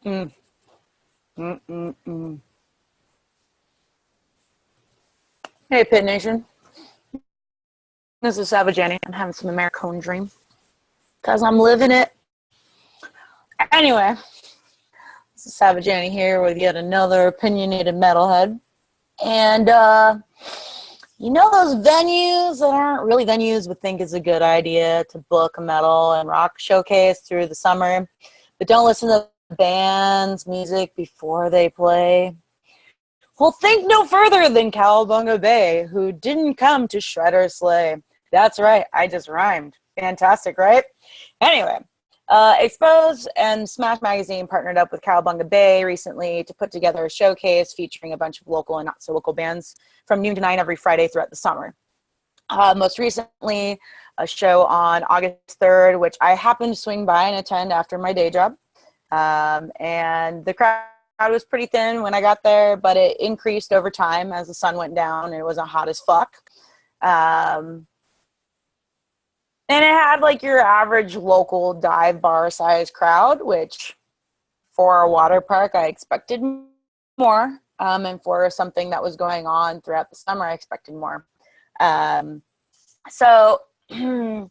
Mm, mm, mm, mm. Hey, Pit Nation. This is Savage Annie. I'm having some Americone dream because I'm living it. Anyway, this is Savage Annie here with yet another opinionated metalhead. And, you know those venues that aren't really venues but think it's a good idea to book a metal and rock showcase through the summer, but don't listen to the band's music before they play? Well, think no further than Cowabunga Bay, who didn't come to Shredder Slay. That's right, I just rhymed. Fantastic, right? Anyway, Expose and Smash Magazine partnered up with Cowabunga Bay recently to put together a showcase featuring a bunch of local and not-so-local bands from noon to 9 every Friday throughout the summer. Most recently, a show on August 3rd, which I happened to swing by and attend after my day job. And the crowd was pretty thin when I got there, but it increased over time as the sun went down and it wasn't hot as fuck. And it had like your average local dive bar size crowd, which for a water park, I expected more. And for something that was going on throughout the summer, I expected more. So the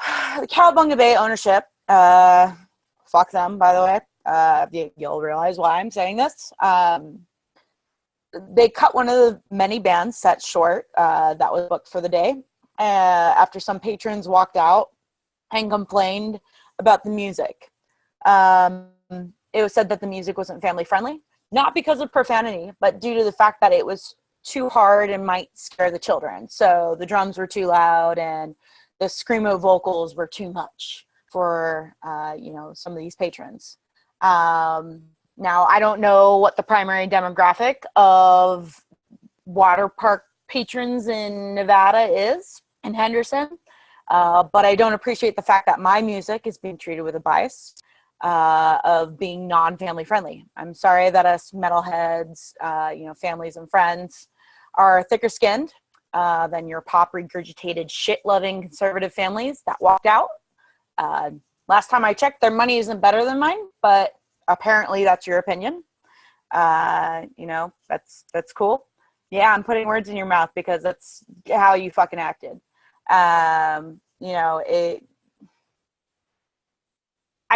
Cowabunga Bay ownership, fuck them, by the way. You'll realize why I'm saying this. They cut one of the many bands set short that was booked for the day after some patrons walked out and complained about the music. It was said that the music wasn't family friendly, not because of profanity, but due to the fact that it was too hard and might scare the children. So the drums were too loud and the screamo vocals were too much for some of these patrons. Now, I don't know what the primary demographic of water park patrons in Nevada is, in Henderson, but I don't appreciate the fact that my music is being treated with a bias of being non-family friendly. I'm sorry that us metalheads, families and friends are thicker skinned than your pop regurgitated shit-loving conservative families that walked out. Last time I checked, their money isn't better than mine, but apparently that's your opinion. That's cool. Yeah, I'm putting words in your mouth because that's how you fucking acted. I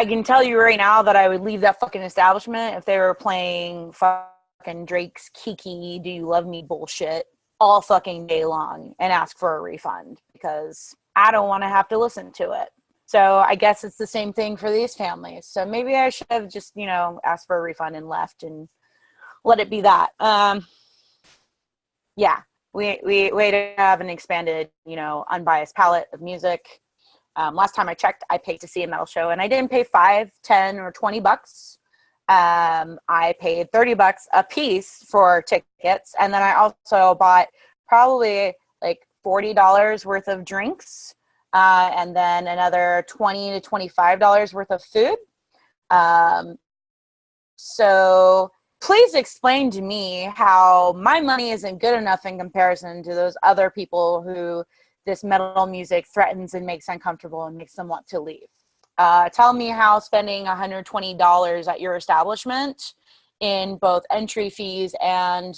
can tell you right now that I would leave that fucking establishment if they were playing fucking Drake's Kiki Do You Love Me bullshit all fucking day long and ask for a refund because I don't want to have to listen to it. So I guess it's the same thing for these families. So maybe I should have just, asked for a refund and left and let it be that. We to have an expanded, unbiased palette of music. Last time I checked, I paid to see a metal show, and I didn't pay $5, $10, or $20. I paid $30 a piece for tickets, and then I also bought probably like $40 worth of drinks, and then another $20 to $25 worth of food. So please explain to me how my money isn't good enough in comparison to those other people who this metal music threatens and makes uncomfortable and makes them want to leave. Tell me how spending $120 at your establishment in both entry fees and,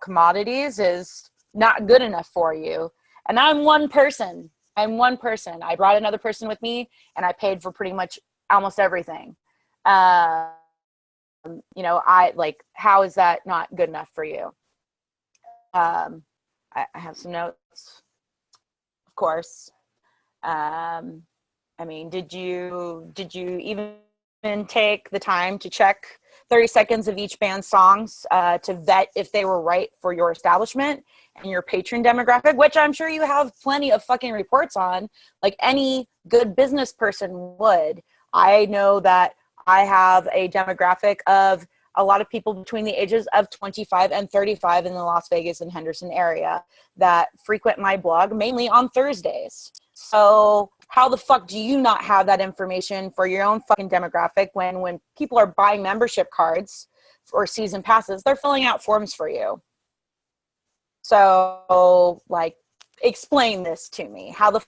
commodities is not good enough for you. And I'm one person. I brought another person with me and I paid for pretty much almost everything. How is that not good enough for you? I have some notes, of course. Did you even take the time to check 30 seconds of each band's songs to vet if they were right for your establishment and your patron demographic, which I'm sure you have plenty of fucking reports on, like any good business person would. I know that I have a demographic of a lot of people between the ages of 25 and 35 in the Las Vegas and Henderson area that frequent my blog mainly on Thursdays. So how the fuck do you not have that information for your own fucking demographic when people are buying membership cards or season passes, they're filling out forms for you? So, explain this to me. How the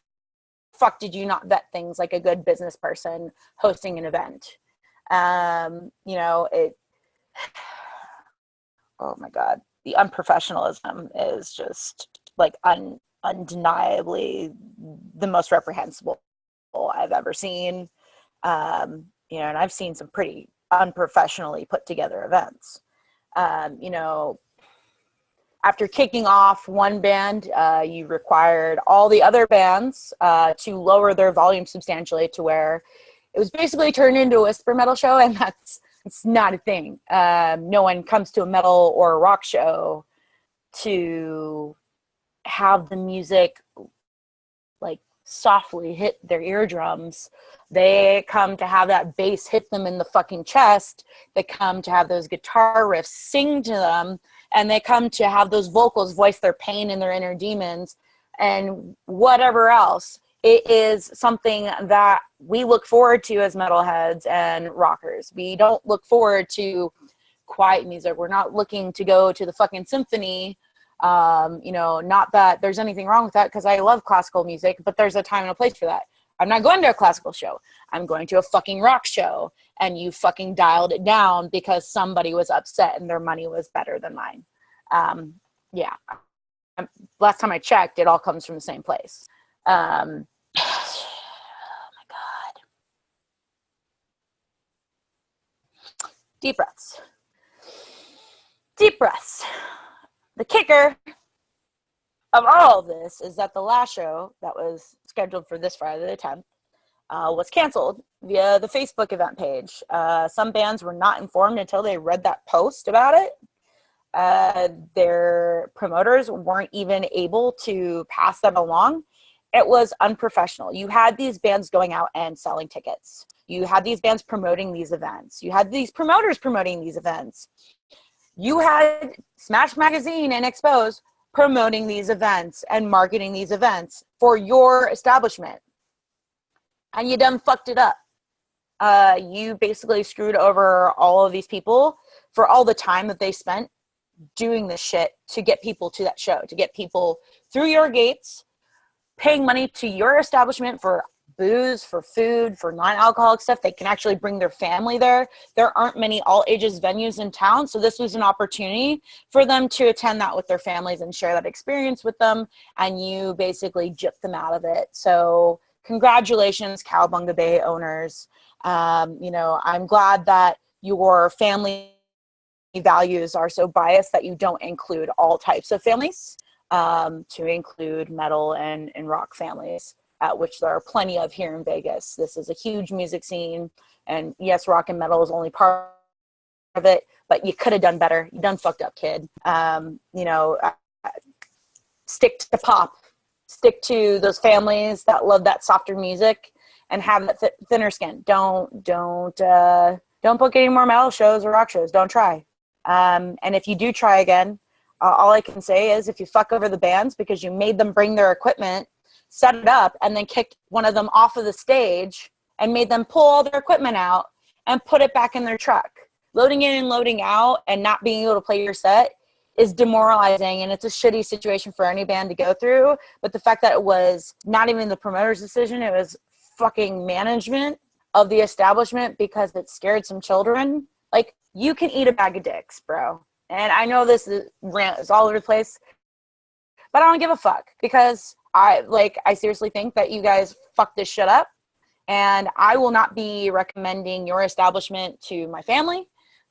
fuck did you not vet things like a good business person hosting an event? You know, oh my God, the unprofessionalism is just like undeniably the most reprehensible I've ever seen. You know, and I've seen some pretty unprofessionally put together events. You know, after kicking off one band, you required all the other bands to lower their volume substantially to where it was basically turned into a whisper metal show, and it's not a thing. No one comes to a metal or a rock show to have the music like softly hit their eardrums. They come to have that bass hit them in the fucking chest. They come to have those guitar riffs sing to them, and they come to have those vocals voice their pain and their inner demons and whatever else. It is something that we look forward to as metalheads and rockers. We don't look forward to quiet music. We're not looking to go to the fucking symphony. You know, not that there's anything wrong with that, because I love classical music, but there's a time and a place for that. I'm not going to a classical show. I'm going to a fucking rock show, and you fucking dialed it down because somebody was upset and their money was better than mine. Yeah. Last time I checked, it all comes from the same place. Oh my God. Deep breaths. Deep breaths. The kicker of all of this is that the last show that was scheduled for this Friday the 10th was canceled via the Facebook event page. Some bands were not informed until they read that post about it. Their promoters weren't even able to pass that along. It was unprofessional. You had these bands going out and selling tickets. You had these bands promoting these events. You had these promoters promoting these events. You had Smash Magazine and Expose promoting these events and marketing these events for your establishment. And you done fucked it up. You basically screwed over all of these people for all the time that they spent doing this shit to get people to that show, to get people through your gates, paying money to your establishment for booze, for food, for non-alcoholic stuff. They can actually bring their family there. There aren't many all-ages venues in town, so this was an opportunity for them to attend that with their families and share that experience with them, and you basically gypped them out of it. So congratulations, Cowabunga Bay owners. You know, I'm glad that your family values are so biased that you don't include all types of families, to include metal and rock families, which there are plenty of here in Vegas. This is a huge music scene, and yes, rock and metal is only part of it, but you could have done better. You done fucked up, kid. You know, stick to pop, stick to those families that love that softer music and have that thinner skin. Don't book any more metal shows or rock shows. Don't try. And if you do try again, all I can say is if you fuck over the bands because you made them bring their equipment, set it up, and then kicked one of them off of the stage and made them pull all their equipment out and put it back in their truck. Loading in and loading out and not being able to play your set is demoralizing, and it's a shitty situation for any band to go through. But the fact that it was not even the promoter's decision, it was fucking management of the establishment because it scared some children. Like, you can eat a bag of dicks, bro. And I know this rant is all over the place, but I don't give a fuck because I seriously think that you guys fucked this shit up, and I will not be recommending your establishment to my family,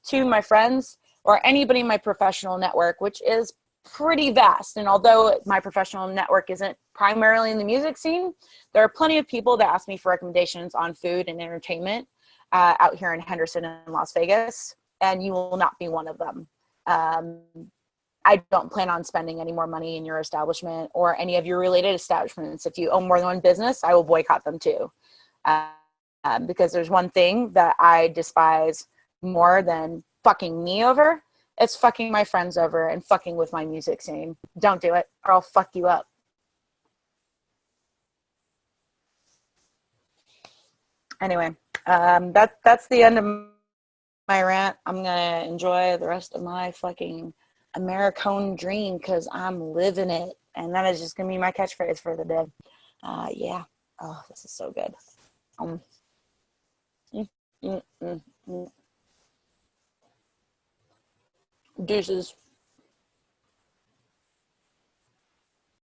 to my friends, or anybody in my professional network, which is pretty vast. And although my professional network isn't primarily in the music scene, there are plenty of people that ask me for recommendations on food and entertainment out here in Henderson and Las Vegas, and you will not be one of them. I don't plan on spending any more money in your establishment or any of your related establishments. If you own more than one business, I will boycott them too. Because there's one thing that I despise more than fucking me over. It's fucking my friends over and fucking with my music scene. Don't do it or I'll fuck you up. Anyway, that's the end of my rant. I'm gonna enjoy the rest of my fucking Americone dream because I'm living it, and that is just gonna be my catchphrase for the day. Yeah. Oh, this is so good. Mm, mm, mm. Deuces.